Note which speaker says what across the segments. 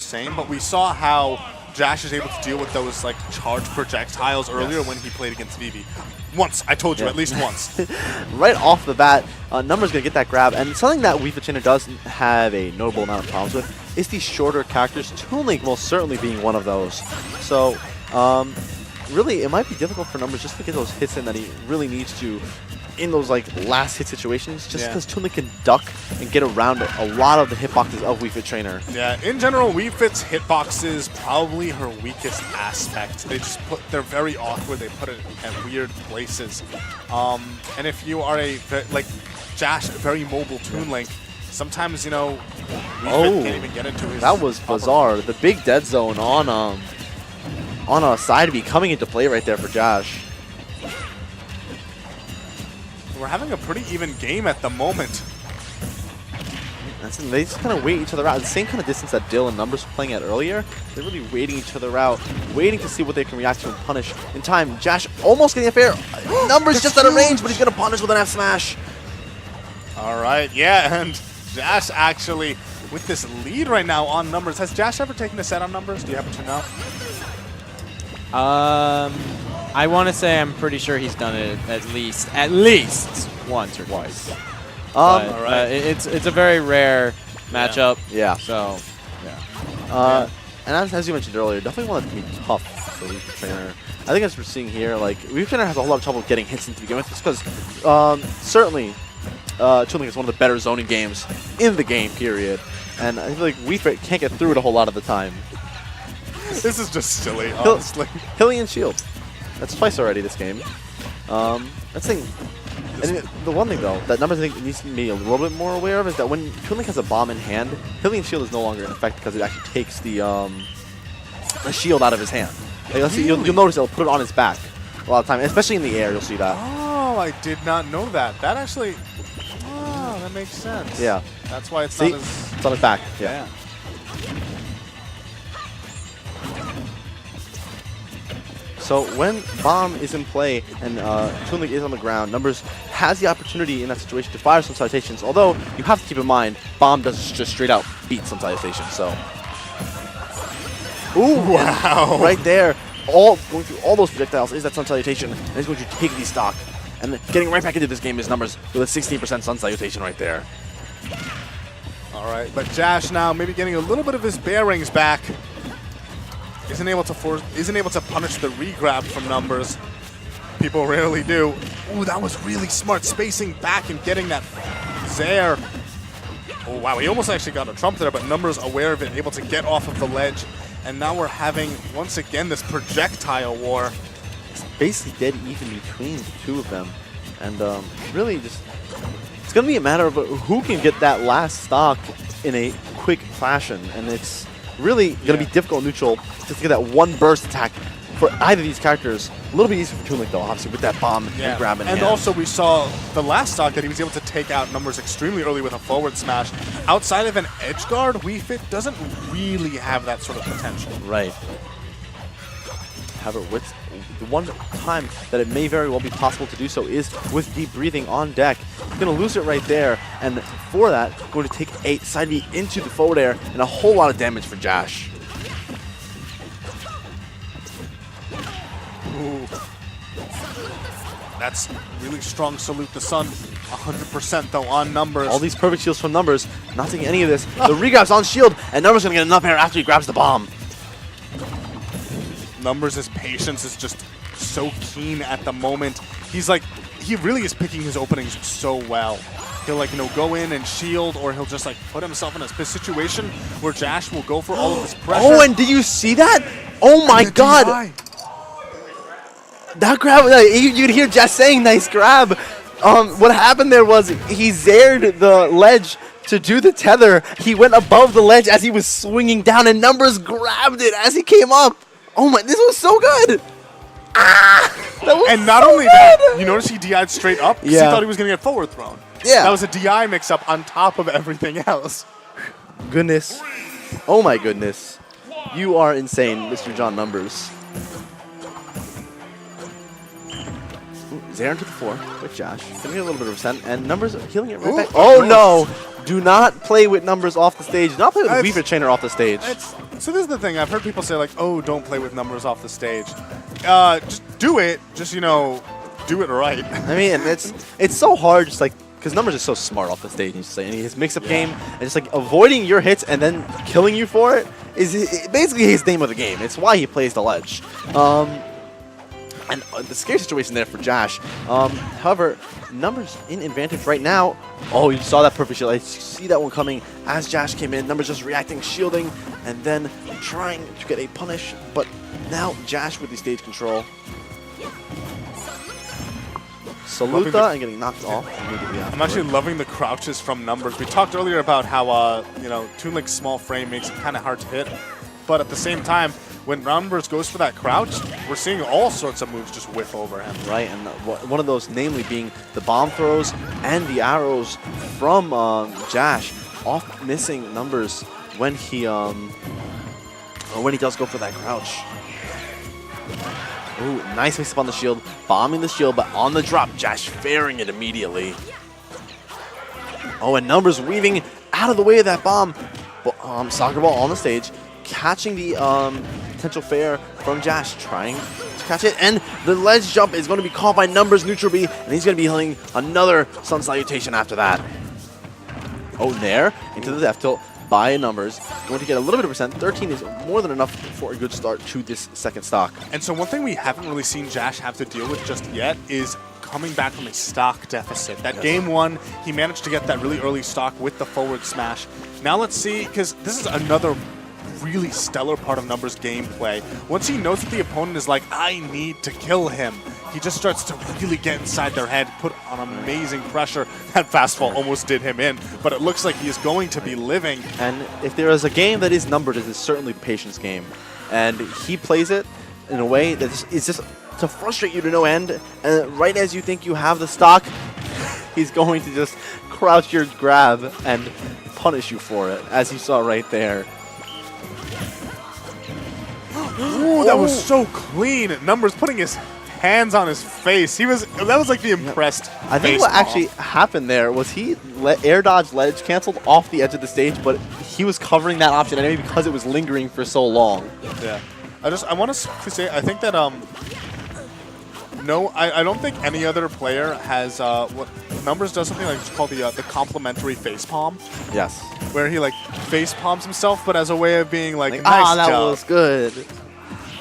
Speaker 1: same, but we saw how Jash is able to deal with those like charged projectiles earlier when he played against Vivi. Once, I told you, at least once.
Speaker 2: Right off the bat, Numbers going to get that grab, and something that Wii Fit Trainer does have a notable amount of problems with is these shorter characters, Toon Link most certainly being one of those. So, really, it might be difficult for Numbers just to get those hits in that he really needs to in those like last hit situations, just because Toon Link can duck and get around a lot of the hitboxes of Wii Fit Trainer.
Speaker 1: Yeah, in general, Wii Fit's hitboxes probably her weakest aspect. They're very awkward. They put it at weird places. And if you are like Jash, a very mobile Toon Link, sometimes Wii Fit can't even get into his.
Speaker 2: That was bizarre. The big dead zone on a side B coming into play right there for Jash.
Speaker 1: We're having a pretty even game at the moment.
Speaker 2: They just kind of wait each other out. The same kind of distance that Dill and Numbers were playing at earlier. They're really waiting each other out, waiting to see what they can react to and punish in time. Jash almost getting a fair. Numbers just out of range, but he's going to punish with an F smash.
Speaker 1: All right, yeah, and Jash actually with this lead right now on Numbers. Has Jash ever taken a set on Numbers? Do you happen to know?
Speaker 3: I want to say I'm pretty sure he's done it at least once or twice.
Speaker 1: All right.
Speaker 3: It's a very rare matchup.
Speaker 2: Yeah.
Speaker 3: So, yeah.
Speaker 2: And as you mentioned earlier, definitely one that can be tough for Wii Fit Trainer. I think as we're seeing here, like Wii Fit Trainer has a whole lot of trouble getting hits into begin with, just because certainly Toon Link is one of the better zoning games in the game. Period. And I feel like Wii Fit can't get through it a whole lot of the time.
Speaker 1: This is just silly, honestly.
Speaker 2: Hilly and Shield. That's twice already this game. That's thing. And the one thing though that Numbers I think needs to be a little bit more aware of is that when Toon Link has a bomb in hand, Hilly and Shield is no longer in effect because it actually takes the shield out of his hand. Like, you'll notice it'll put it on his back a lot of time, especially in the air. You'll see that.
Speaker 1: Oh, I did not know that. That actually, that makes sense.
Speaker 2: Yeah.
Speaker 1: That's why it's
Speaker 2: not
Speaker 1: as.
Speaker 2: It's on his back. Yeah. So when Bomb is in play and Toon Link is on the ground, Numbers has the opportunity in that situation to fire some salutations, although you have to keep in mind, Bomb does just straight out beat some salutations, so. Ooh, wow. Right there, going through all those projectiles is that Sun Salutation, and he's going to take the stock. And getting right back into this game is Numbers with a 16% Sun Salutation right there.
Speaker 1: All right, but Jash now maybe getting a little bit of his bearings back. Isn't able to punish the re-grab from Numbers. People rarely do. Ooh, that was really smart. Spacing back and getting that Zaire. Oh, wow, he almost actually got a trump there, but Numbers aware of it, able to get off of the ledge. And now we're having, once again, this projectile war.
Speaker 2: It's basically dead even between the two of them. And really just, it's going to be a matter of who can get that last stock in a quick fashion. And it's really going to be difficult neutral just to get that one burst attack for either of these characters. A little bit easier for Toon Link though, obviously, with that bomb and grab in hand.
Speaker 1: And also we saw the last stock that he was able to take out Numbers extremely early with a forward smash. Outside of an edge guard, Wii Fit doesn't really have that sort of potential.
Speaker 2: Right. However, with the one time that it may very well be possible to do so is with deep breathing on deck. He's going to lose it right there, and for that, going to take a side B into the forward air and a whole lot of damage for Jash.
Speaker 1: Ooh. That's really strong salute to Sun. 100% though on Numbers.
Speaker 2: All these perfect shields from Numbers, not taking any of this. The re-grab's on shield, and Numbers going to get enough air after he grabs the bomb.
Speaker 1: Numbers' patience is just so keen at the moment. He's like, he really is picking his openings so well. He'll go in and shield, or he'll just put himself in a situation where Jash will go for all of his pressure.
Speaker 2: Oh, and did you see that? Oh my God!
Speaker 1: DI.
Speaker 2: That grab, you'd hear Jash saying nice grab. What happened there was he zared the ledge to do the tether. He went above the ledge as he was swinging down, and Numbers grabbed it as he came up. Oh my, this was so good. That was
Speaker 1: and not
Speaker 2: so
Speaker 1: only
Speaker 2: good.
Speaker 1: that, you notice he DI'd straight up because he thought he was going to get forward thrown.
Speaker 2: Yeah.
Speaker 1: That was a DI mix-up on top of everything else.
Speaker 2: Goodness. Oh my goodness. You are insane, Mr. JohnNumbers. Zaire into the floor with Jash. Gonna get a little bit of percent, and Numbers healing it right back. Oh no! Do not play with Numbers off the stage. Do not play with
Speaker 1: That's-
Speaker 2: Weaver Trainer off the stage.
Speaker 1: So this is the thing. I've heard people say like, "Oh, don't play with Numbers off the stage." Just do it. Just do it right.
Speaker 2: I mean, it's so hard, just like, because Numbers is so smart off the stage. And his mix-up game, and just like avoiding your hits and then killing you for it is basically his name of the game. It's why he plays the ledge. And the scary situation there for Jash. However, Numbers in advantage right now. Oh, you saw that perfect shield. I see that one coming as Jash came in. Numbers just reacting, shielding, and then trying to get a punish. But now Jash with the stage control. Saluta and getting knocked off immediately after.
Speaker 1: I'm actually loving the crouches from Numbers. We talked earlier about how Toon Link's small frame makes it kind of hard to hit, but at the same time, when Numbers goes for that crouch, we're seeing all sorts of moves just whiff over him.
Speaker 2: Right, and one of those, namely being the bomb throws and the arrows from Jash, off missing Numbers when he does go for that crouch. Ooh, nice mix up on the shield, bombing the shield, but on the drop, Jash fairing it immediately. Oh, and Numbers weaving out of the way of that bomb. Soccer ball on the stage, catching the potential fair from Jash, trying to catch it, and the ledge jump is going to be caught by Numbers neutral B, and he's going to be hitting another Sun Salutation after that. Oh, Nair into the F tilt by Numbers, going to get a little bit of percent. 13 is more than enough for a good start to this second stock.
Speaker 1: And so one thing we haven't really seen Jash have to deal with just yet is coming back from a stock deficit. That game one, he managed to get that really early stock with the forward smash. Now let's see, because this is another really stellar part of Numbers' gameplay. Once he knows that the opponent is like, I need to kill him, he just starts to really get inside their head, put on amazing pressure. That fastball almost did him in, but it looks like he is going to be living.
Speaker 2: And if there is a game that is numbered, it is certainly the patience game. And he plays it in a way that is just to frustrate you to no end. And right as you think you have the stock, he's going to just crouch your grab and punish you for it, as you saw right there.
Speaker 1: Ooh, that was so clean. Numbers putting his hands on his face. That was like the impressed
Speaker 2: I think
Speaker 1: face
Speaker 2: what
Speaker 1: palm.
Speaker 2: actually happened there was he air dodge ledge canceled off the edge of the stage, but he was covering that option anyway because it was lingering for so long.
Speaker 1: Yeah. I want to say, I think that no, I don't think any other player has what Numbers does something like it's called the complimentary face palm.
Speaker 2: Yes.
Speaker 1: Where he like face palms himself, but as a way of being like, nice
Speaker 2: that
Speaker 1: job.
Speaker 2: was good.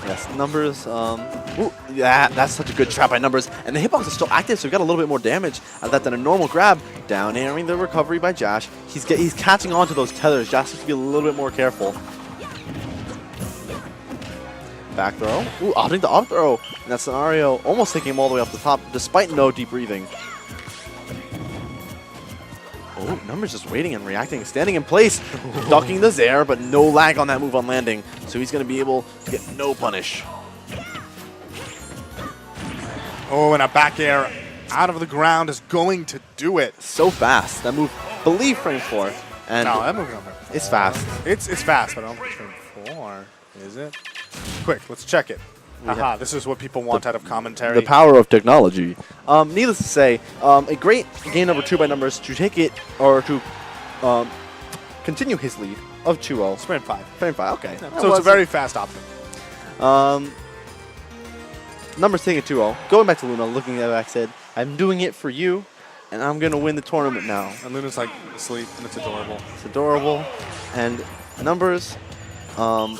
Speaker 2: Yes, Numbers. Ooh, yeah, that's such a good trap by Numbers, and the hitbox is still active, so we got a little bit more damage out of that than a normal grab. Down airing the recovery by Jash. He's catching on to those tethers. Jash has to be a little bit more careful. Back throw. Ooh, opting the up throw. In that scenario, almost taking him all the way up the top, despite no deep breathing. Oh, Numbers just waiting and reacting, standing in place, ducking the Zair, but no lag on that move on landing, so he's going to be able to get no punish.
Speaker 1: Oh, and a back air out of the ground is going to do it.
Speaker 2: So fast. That move, believe frame 4. And
Speaker 1: No, that move number.
Speaker 2: it's fast.
Speaker 1: It's fast, but I don't think it's frame 4, is it? Quick, let's check it. Haha, this is what people want out of commentary.
Speaker 2: The power of technology. Needless to say, a great game number 2 by Numbers to take it, or to continue his lead of 2-0.
Speaker 1: Frame 5.
Speaker 2: Frame 5, okay.
Speaker 1: So it's a very fast option.
Speaker 2: Numbers taking it 2-0. Going back to Luna, looking at it, I said, I'm doing it for you, and I'm going to win the tournament now.
Speaker 1: And Luna's like asleep, and it's adorable.
Speaker 2: It's adorable. And Numbers, or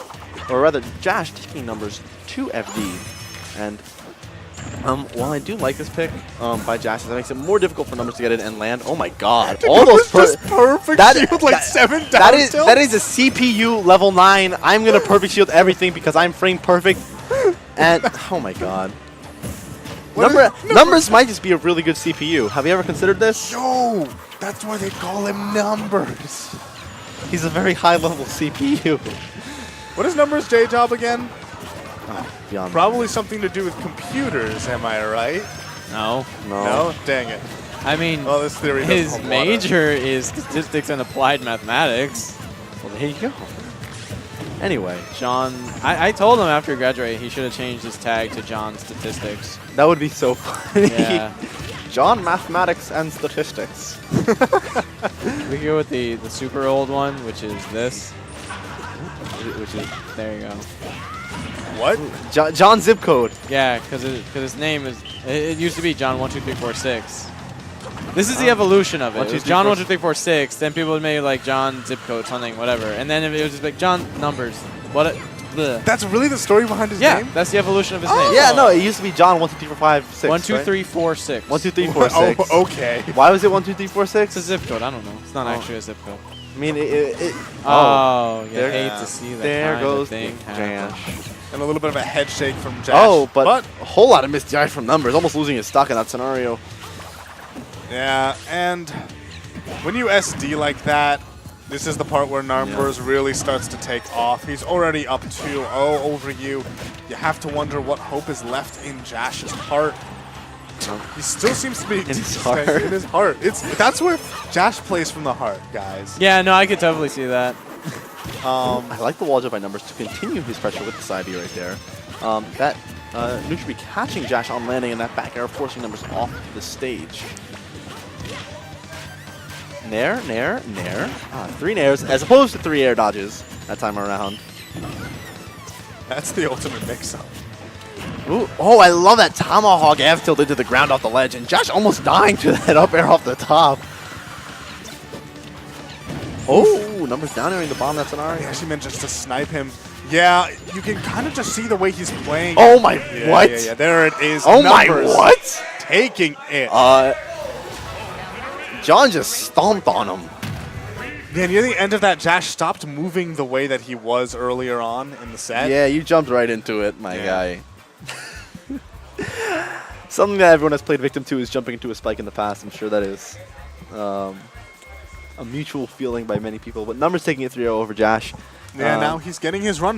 Speaker 2: rather, Jash taking Numbers to FD. And while I do like this pick by Jash, that makes it more difficult for Numbers to get in and land. Oh my god. All those
Speaker 1: just perfect shield, like 7 down
Speaker 2: that is a CPU level 9. I'm going to perfect shield everything because I'm frame perfect. And, oh my god. Numbers might just be a really good CPU. Have you ever considered this?
Speaker 1: Yo, that's why they call him Numbers.
Speaker 2: He's a very high level CPU.
Speaker 1: What is Numbers' J job again?
Speaker 2: Beyond
Speaker 1: Probably something to do with computers, am I right?
Speaker 3: No.
Speaker 1: No? Dang it.
Speaker 3: I mean,
Speaker 1: Well, this theory doesn't
Speaker 3: his
Speaker 1: hold water.
Speaker 3: major is statistics and applied mathematics.
Speaker 2: Well, there you go. Anyway,
Speaker 3: John, I told him after he graduated he should have changed his tag to John Statistics.
Speaker 2: that would be so funny.
Speaker 3: Yeah.
Speaker 2: John Mathematics and Statistics.
Speaker 3: We go with the super old one, which is this. Which is, there you go.
Speaker 1: What?
Speaker 2: John zip code.
Speaker 3: Yeah, because his name is, it used to be John 1 2 3 4 6. This is the evolution of it. It was John 1 2 3 4 6. Then people would make like John zip code something whatever, and then it was just like John numbers. What? Bleh.
Speaker 1: That's really the story behind his name?
Speaker 3: Yeah, that's the evolution of his name.
Speaker 2: Yeah, no, it used to be John 1 2 3 4 5 6.
Speaker 3: 1 2
Speaker 2: right?
Speaker 3: 3 4 6.
Speaker 2: 1 2 3 4 6.
Speaker 1: Oh, okay.
Speaker 2: Why was it 1 2 3 4 6?
Speaker 3: It's a zip code. I don't know. It's not actually a zip code.
Speaker 2: I mean,
Speaker 3: Oh, you
Speaker 2: there-
Speaker 3: hate to see that
Speaker 2: there
Speaker 3: kind
Speaker 2: goes
Speaker 3: of thing happen.
Speaker 2: Jash.
Speaker 1: And a little bit of a head shake from Jash.
Speaker 2: Oh, but a whole lot of missed DI from Numbers, almost losing his stock in that scenario.
Speaker 1: Yeah, and when you SD like that, this is the part where Numbers really starts to take off. He's already up 2-0 over you. You have to wonder what hope is left in Jash's heart. He still seems to be
Speaker 2: In his heart.
Speaker 1: In his heart. That's where Jash plays from the heart, guys.
Speaker 3: Yeah, no, I could totally see that.
Speaker 2: I like the wall jump by Numbers to continue his pressure with the side B right there. That neutral B catching Jash on landing and that back air forcing Numbers off the stage. Nair, nair, nair. 3 nairs as opposed to 3 air dodges that time around.
Speaker 1: That's the ultimate mix-up.
Speaker 2: Ooh, oh, I love that tomahawk F tilted to the ground off the ledge, and Jash almost dying to that up air off the top. Oh, Numbers down airing the bomb. That's an
Speaker 1: He
Speaker 2: R.
Speaker 1: actually meant just to snipe him. Yeah, you can kind of just see the way he's playing.
Speaker 2: Oh my,
Speaker 1: Yeah,
Speaker 2: what?
Speaker 1: Yeah, there it is.
Speaker 2: Oh my,
Speaker 1: Numbers
Speaker 2: what?
Speaker 1: taking it.
Speaker 2: John just stomped on him.
Speaker 1: Yeah, near the end of that, Jash stopped moving the way that he was earlier on in the set.
Speaker 2: Yeah, you jumped right into it, my
Speaker 1: Yeah.
Speaker 2: guy. Something that everyone has played victim to is jumping into a spike in the past. I'm sure that is a mutual feeling by many people. But Numbers taking it 3-0 over Jash.
Speaker 1: Yeah, now he's getting his run.